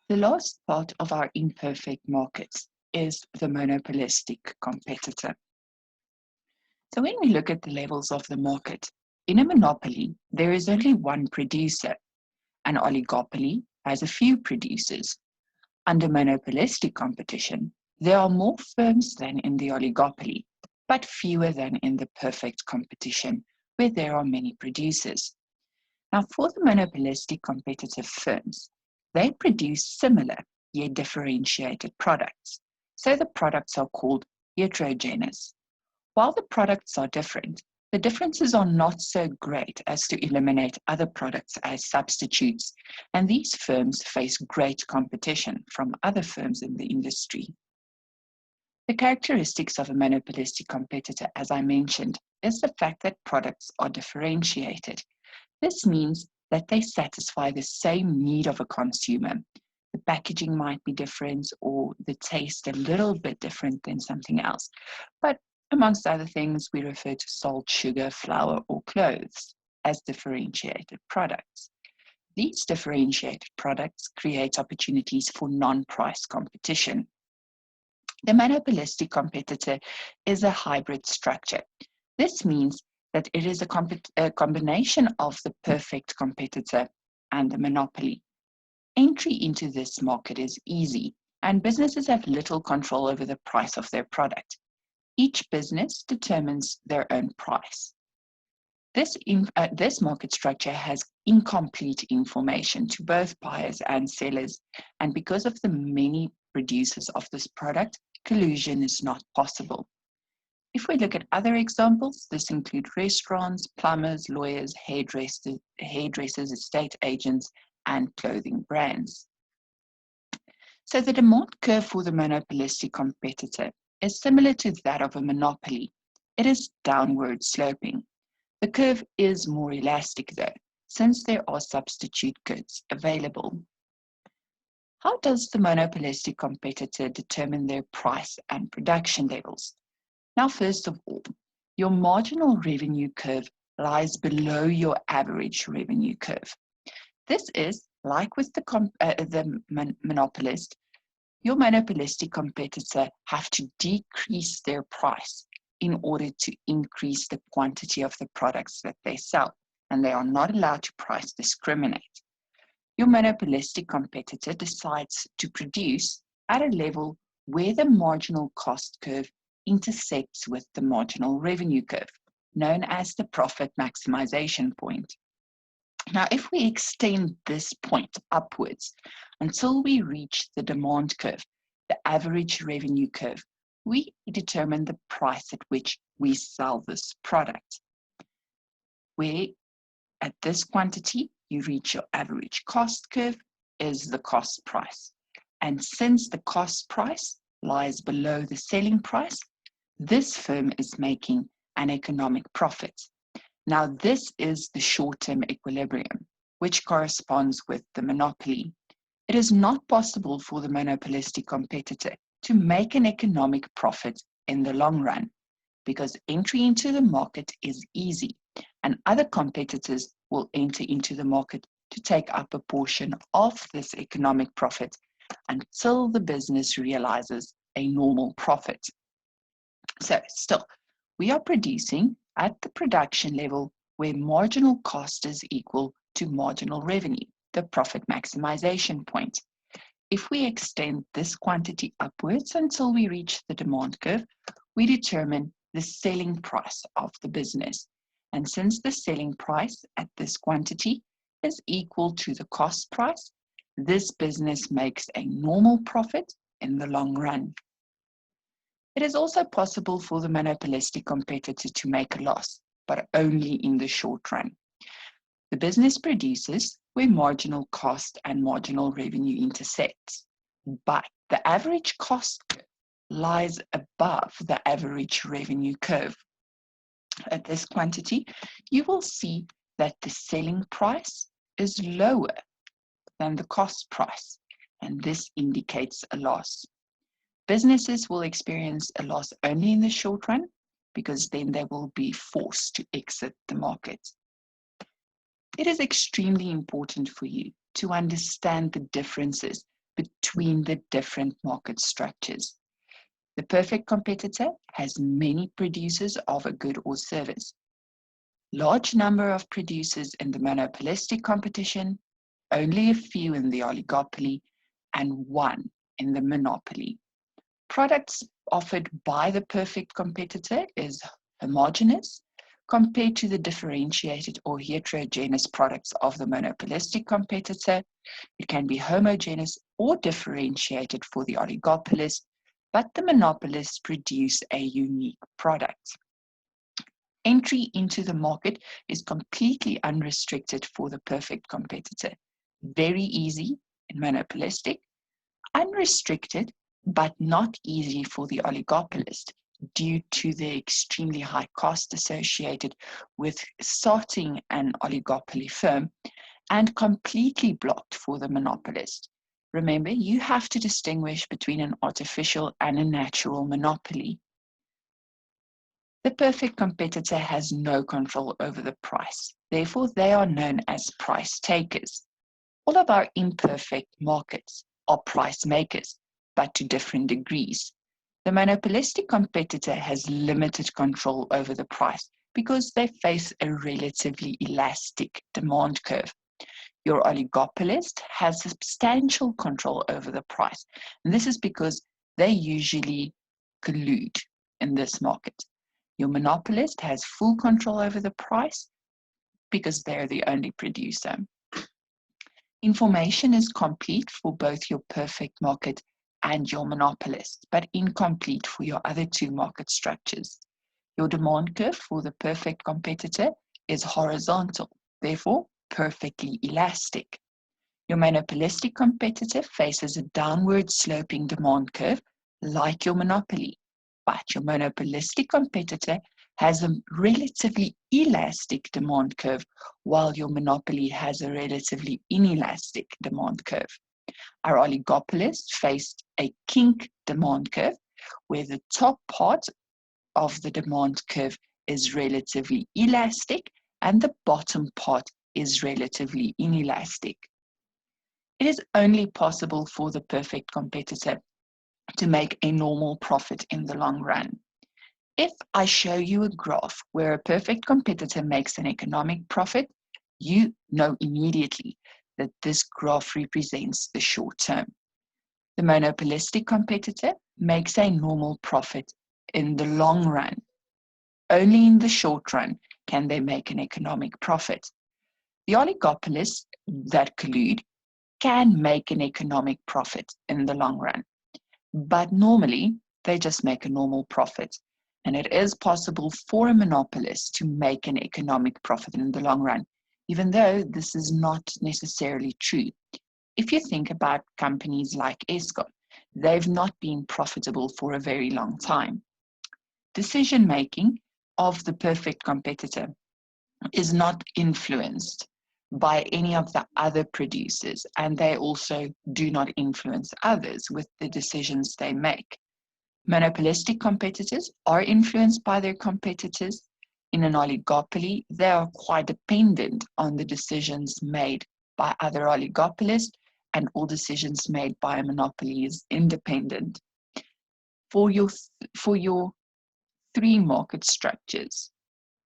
The last part of our imperfect markets is the monopolistic competitor. So when we look at the levels of the market, in a monopoly, there is only one producer. An oligopoly has a few producers. Under monopolistic competition, there are more firms than in the oligopoly, but fewer than in the perfect competition, where there are many producers. Now, for the monopolistic competitive firms, they produce similar yet differentiated products. So the products are called heterogeneous. While the products are different, the differences are not so great as to eliminate other products as substitutes, and these firms face great competition from other firms in the industry. The characteristics of a monopolistic competitor, as I mentioned, is the fact that products are differentiated. This means that they satisfy the same need of a consumer. The packaging might be different or the taste a little bit different than something else. But amongst other things, we refer to salt, sugar, flour, or clothes as differentiated products. These differentiated products create opportunities for non-price competition. The monopolistic competitor is a hybrid structure. This means that it is a combination of the perfect competitor and the monopoly. Entry into this market is easy, and businesses have little control over the price of their product. Each business determines their own price. This market structure has incomplete information to both buyers and sellers, and because of the many producers of this product, collusion is not possible. If we look at other examples, this include restaurants, plumbers, lawyers, hairdressers, estate agents, and clothing brands. So the demand curve for the monopolistic competitor is similar to that of a monopoly. It is downward sloping. The curve is more elastic though, since there are substitute goods available. How does the monopolistic competitor determine their price and production levels? Now, first of all, your marginal revenue curve lies below your average revenue curve. This is, like with the monopolist, your monopolistic competitor have to decrease their price in order to increase the quantity of the products that they sell, and they are not allowed to price discriminate. Your monopolistic competitor decides to produce at a level where the marginal cost curve intersects with the marginal revenue curve, known as the profit maximization point. Now, if we extend this point upwards until we reach the demand curve, the average revenue curve, we determine the price at which we sell this product. Where at this quantity, you reach your average cost curve is the cost price. And since the cost price lies below the selling price, this firm is making an economic profit. Now, this is the short-term equilibrium, which corresponds with the monopoly. It is not possible for the monopolistic competitor to make an economic profit in the long run because entry into the market is easy and other competitors will enter into the market to take up a portion of this economic profit until the business realizes a normal profit. So still, we are producing at the production level where marginal cost is equal to marginal revenue, the profit maximization point. If we extend this quantity upwards until we reach the demand curve, we determine the selling price of the business. And since the selling price at this quantity is equal to the cost price, this business makes a normal profit in the long run. It is also possible for the monopolistic competitor to make a loss, but only in the short run. The business produces where marginal cost and marginal revenue intersects, but the average cost curve lies above the average revenue curve. At this quantity, you will see that the selling price is lower than the cost price, and this indicates a loss. Businesses will experience a loss only in the short run because then they will be forced to exit the market. It is extremely important for you to understand the differences between the different market structures. The perfect competitor has many producers of a good or service. Large number of producers in the monopolistic competition, only a few in the oligopoly, and one in the monopoly. Products offered by the perfect competitor is homogeneous compared to the differentiated or heterogeneous products of the monopolistic competitor. It can be homogeneous or differentiated for the oligopolist, but the monopolists produce a unique product. Entry into the market is completely unrestricted for the perfect competitor. Very easy in monopolistic, unrestricted but not easy for the oligopolist due to the extremely high cost associated with starting an oligopoly firm, and completely blocked for the monopolist. Remember, you have to distinguish between an artificial and a natural monopoly. The perfect competitor has no control over the price. Therefore, they are known as price takers. All of our imperfect markets are price makers, but to different degrees. The monopolistic competitor has limited control over the price because they face a relatively elastic demand curve. Your oligopolist has substantial control over the price, and this is because they usually collude in this market. Your monopolist has full control over the price because they're the only producer. Information is complete for both your perfect market and your monopolist, but incomplete for your other two market structures. Your demand curve for the perfect competitor is horizontal, therefore perfectly elastic. Your monopolistic competitor faces a downward sloping demand curve like your monopoly, but your monopolistic competitor has a relatively elastic demand curve, while your monopoly has a relatively inelastic demand curve. Our oligopolists faced a kink demand curve, where the top part of the demand curve is relatively elastic and the bottom part is relatively inelastic. It is only possible for the perfect competitor to make a normal profit in the long run. If I show you a graph where a perfect competitor makes an economic profit, you know immediately that this graph represents the short term. The monopolistic competitor makes a normal profit in the long run. Only in the short run can they make an economic profit. The oligopolists that collude can make an economic profit in the long run, but normally they just make a normal profit. And it is possible for a monopolist to make an economic profit in the long run, even though this is not necessarily true. If you think about companies like Eskom, they've not been profitable for a very long time. Decision-making of the perfect competitor is not influenced by any of the other producers, and they also do not influence others with the decisions they make. Monopolistic competitors are influenced by their competitors. In an oligopoly, they are quite dependent on the decisions made by other oligopolists, and all decisions made by a monopoly is independent. For your three market structures,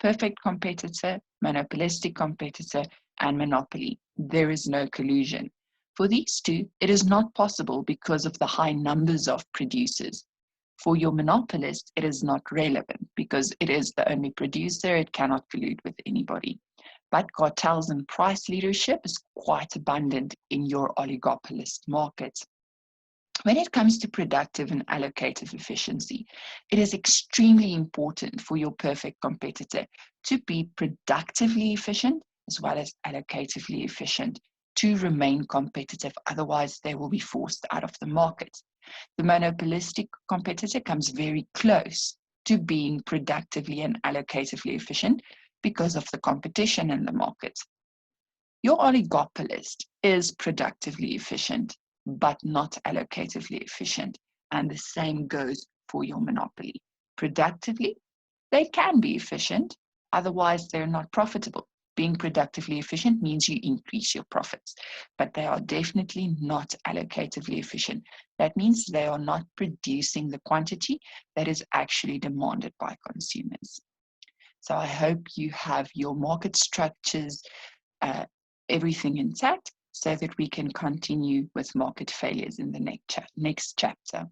perfect competitor, monopolistic competitor, and monopoly, there is no collusion. For these two, it is not possible because of the high numbers of producers. For your monopolist, it is not relevant because it is the only producer, it cannot collude with anybody. But cartels and price leadership is quite abundant in your oligopolist market. When it comes to productive and allocative efficiency, it is extremely important for your perfect competitor to be productively efficient as well as allocatively efficient to remain competitive. Otherwise, they will be forced out of the market. The monopolistic competitor comes very close to being productively and allocatively efficient because of the competition in the market. Your oligopolist is productively efficient, but not allocatively efficient. And the same goes for your monopoly. Productively, they can be efficient, otherwise they're not profitable. being productively efficient means you increase your profits, but they are definitely not allocatively efficient. That means they are not producing the quantity that is actually demanded by consumers. So I hope you have your market structures, everything intact, so that we can continue with market failures in the next chapter.